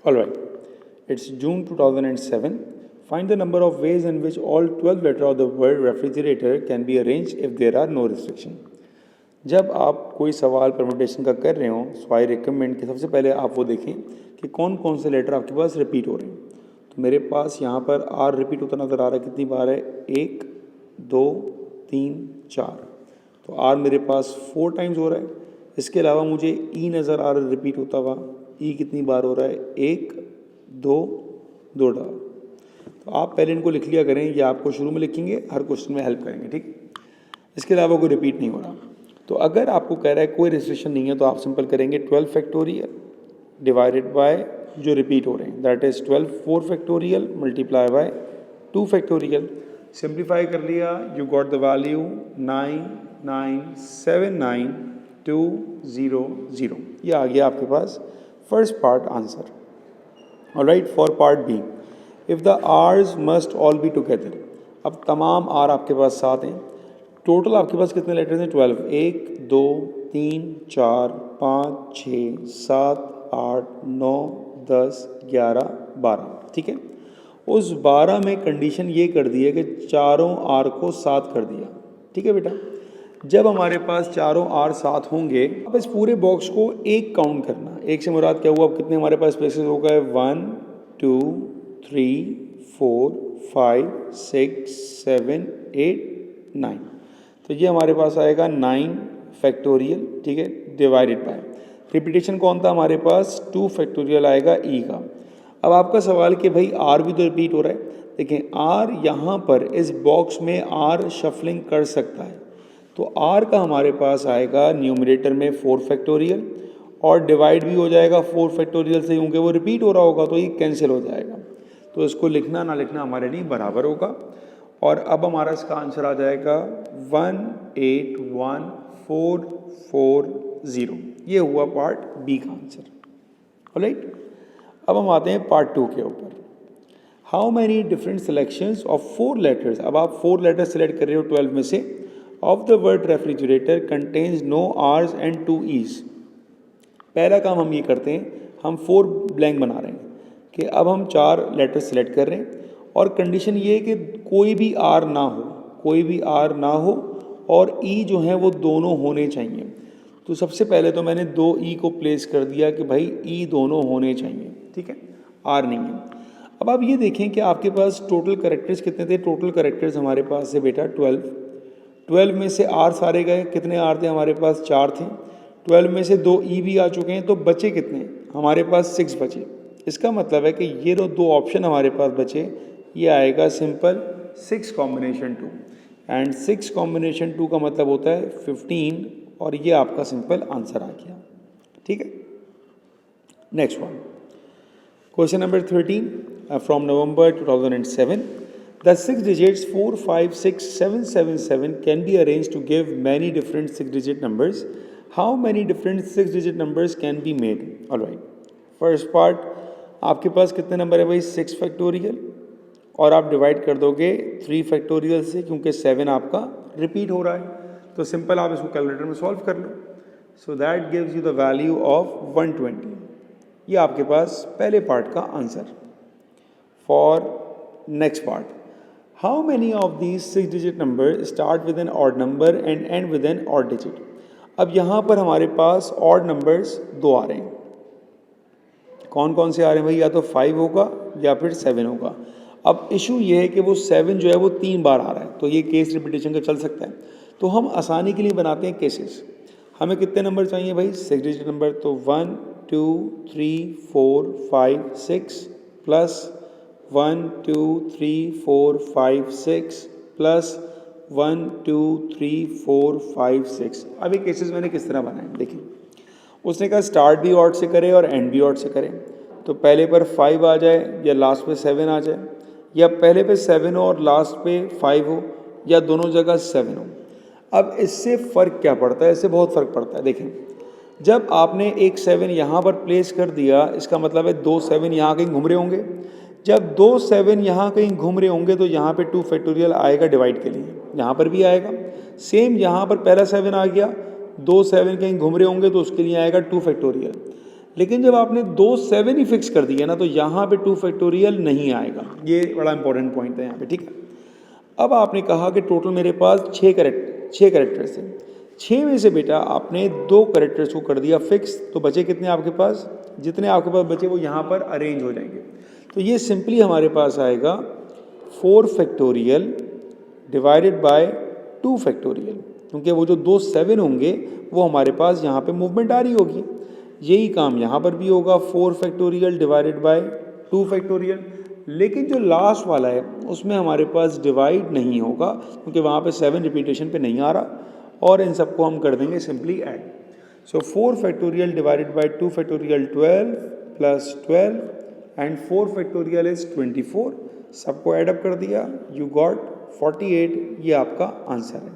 Alright, it's June 2007. Find the number of ways in which all 12 letters of the word refrigerator can be arranged if there are no restriction. जब आप कोई सवाल permutation का कर रहे हो, सो I recommend कि सबसे पहले आप वो देखें कि कौन कौन से लेटर आपके पास रिपीट हो रहे हैं. तो मेरे पास यहाँ पर आर रिपीट होता नज़र आ रहा है. कितनी बार है? 1, 2, 3, 4. तो आर मेरे पास 4 टाइम्स हो रहा है. इसके अलावा मुझे ई नज़र आ रहा है रिपीट होता हुआ. ई कितनी बार हो रहा है? 1, 2, 2 बार. तो आप पहले इनको लिख लिया करें, ये आपको शुरू में लिखेंगे, हर क्वेश्चन में हेल्प करेंगे. ठीक, इसके अलावा कोई रिपीट नहीं हो रहा. तो अगर आपको कह रहा है कोई रिस्ट्रिक्शन नहीं है तो आप सिंपल करेंगे 12 फैक्टोरियल डिवाइडेड बाय जो रिपीट हो रहे हैं, that is 12 4 factorial multiply by 2 factorial. Simplify कर लिया, यू गॉट द वैल्यू 99792200. ये आ गया आपके पास first part answer. Alright, for part B, if the R's must all be together. अब तमाम आर आपके पास 7 हैं. टोटल आपके पास कितने लेटर्स हैं? 12. 1, 2, 3, 4, 5, 6, 7, 8, 9, 10, 11, 12. ठीक है. उस 12 में कंडीशन ये कर दी है कि चारों आर को 7 कर दिया. ठीक है बेटा. जब हमारे पास चारों आर 7 होंगे, अब इस पूरे बॉक्स को एक काउंट करना. एक से मुराद क्या हुआ? अब कितने हमारे पास स्पेसेस हो गए? 1, 2, 3, 4, 5, 6, 7, 8, 9. तो ये हमारे पास आएगा 9 फैक्टोरियल. ठीक है, डिवाइडेड बाय रिपीटेशन कौन था हमारे पास? 2 फैक्टोरियल आएगा ई का. अब आपका सवाल कि भाई आर भी तो रिपीट हो रहा है. देखें, आर यहाँ पर इस बॉक्स में आर शफलिंग कर सकता है. तो आर का हमारे पास आएगा न्यूमरेटर में 4 फैक्टोरियल और डिवाइड भी हो जाएगा 4 फैक्टोरियल से, क्योंकि वो रिपीट हो रहा होगा तो ये कैंसिल हो जाएगा. तो इसको लिखना ना लिखना हमारे लिए बराबर होगा. और अब हमारा इसका आंसर आ जाएगा 181,440. ये हुआ पार्ट बी का आंसर. ऑलराइट, अब हम आते हैं पार्ट 2 के ऊपर. How many different selections of 4 letters. अब आप 4 लेटर्स सेलेक्ट कर रहे हो 12 में से. Of the word refrigerator contains no R's and 2 E's. पहला काम हम ये करते हैं, हम 4 ब्लैंक बना रहे हैं कि अब हम 4 लेटर सेलेक्ट कर रहे हैं और कंडीशन ये है कि कोई भी आर ना हो, कोई भी आर ना हो और ई जो है वो दोनों होने चाहिए. तो सबसे पहले तो मैंने 2 ई को प्लेस कर दिया कि भाई ई दोनों होने चाहिए. ठीक है, आर नहीं है. अब आप ये देखें कि आपके पास टोटल करेक्टर्स कितने थे. टोटल करेक्टर्स हमारे पास है बेटा 12. 12 में से आर सारे गए. कितने आर थे हमारे पास? 4 थे. 12 में से 2 ई भी आ चुके हैं, तो बचे कितने हमारे पास? 6 बचे. इसका मतलब है कि ये 2 ऑप्शन हमारे पास बचे. ये आएगा सिंपल 6 कॉम्बिनेशन 2 एंड 6 कॉम्बिनेशन 2 का मतलब होता है 15 और ये आपका सिंपल आंसर आ गया. ठीक है. Next one, question number 13 from November 2007. The 6 digits 4, 5, 6, 7, 7, 7 can be arranged to give many different 6-digit numbers. How many different 6-digit numbers can be made? Alright, first part, आपके पास कितने नंबर है भाई? 6 factorial और आप divide कर दोगे 3 factorial से, क्योंकि 7 आपका रिपीट हो रहा है. तो सिंपल आप इसको कैलकुलेटर में सॉल्व कर लो. So that gives you the value of 120. ये आपके पास पहले पार्ट का answer. For next part, how many of these 6-digit number start with an odd number and end with an odd digit. अब यहाँ पर हमारे पास ऑड नंबर्स 2 आ रहे हैं. कौन कौन से आ रहे हैं भाई? या तो 5 होगा या फिर 7 होगा. अब इशू ये है कि वो 7 जो है वो 3 बार आ रहा है, तो ये केस रिपीटेशन का चल सकता है. तो हम आसानी के लिए बनाते हैं केसेस. हमें कितने नंबर चाहिए भाई? 6-digit number. तो 1, 2, 3, 4, 5, 6 प्लस 1, 2, 3, 4, 5, 6 प्लस 1, 2, 3, 4, 5, 6. अब ये केसेस मैंने किस तरह बनाए देखिए. उसने कहा स्टार्ट भी ऑड से करें और एंड भी ऑड से करें. तो पहले पर 5 आ जाए या लास्ट पे 7 आ जाए, या पहले पे 7 हो और लास्ट पे 5 हो, या दोनों जगह 7 हो. अब इससे फ़र्क क्या पड़ता है? इससे बहुत फ़र्क पड़ता है. देखें, जब आपने एक 7 यहाँ पर प्लेस कर दिया, इसका मतलब है 2 7 यहाँ कहीं घूम रहे होंगे. जब 2 7 यहाँ कहीं घूम रहे होंगे तो यहाँ पे 2 फैक्टोरियल आएगा डिवाइड के लिए, यहाँ पर भी आएगा. सेम यहाँ पर पहला 7 आ गया, 2 7 कहीं घूम रहे होंगे तो उसके लिए आएगा 2 फैक्टोरियल. लेकिन जब आपने 2 7 ही फिक्स कर दिया ना तो यहाँ पे 2 फैक्टोरियल नहीं आएगा। ये बड़ा इंपॉर्टेंट पॉइंट है यहाँ पे, ठीक है। अब आपने कहा कि टोटल मेरे पास 6 कैरेक्टर्स हैं। 6 में से बेटा आपने 2 कैरेक्टर्स को कर दिया फिक्स, तो बचे कितने आपके पास? जितने आपके पास बचे वो यहाँ पर अरेंज हो जाएंगे। तो ये सिंपली हमारे पास आएगा 4 फैक्टोरियल डिवाइडेड बाय 2 फैक्टोरियल, क्योंकि वो जो 2 7 होंगे वो हमारे पास यहाँ पे मूवमेंट आ रही होगी। यही काम यहाँ पर भी होगा, 4 फैक्टोरियल डिवाइडेड बाय 2 फैक्टोरियल। लेकिन जो लास्ट वाला है उसमें हमारे पास डिवाइड नहीं होगा, क्योंकि वहाँ पे 7 रिपीटेशन पे नहीं आ रहा, और इन सबको हम कर देंगे simply add. So 4 factorial divided by 2 factorial 12 plus 12 and 4 factorial is 24। सबको ऐड अप कर दिया, यू गॉट 48। ये आपका आंसर है।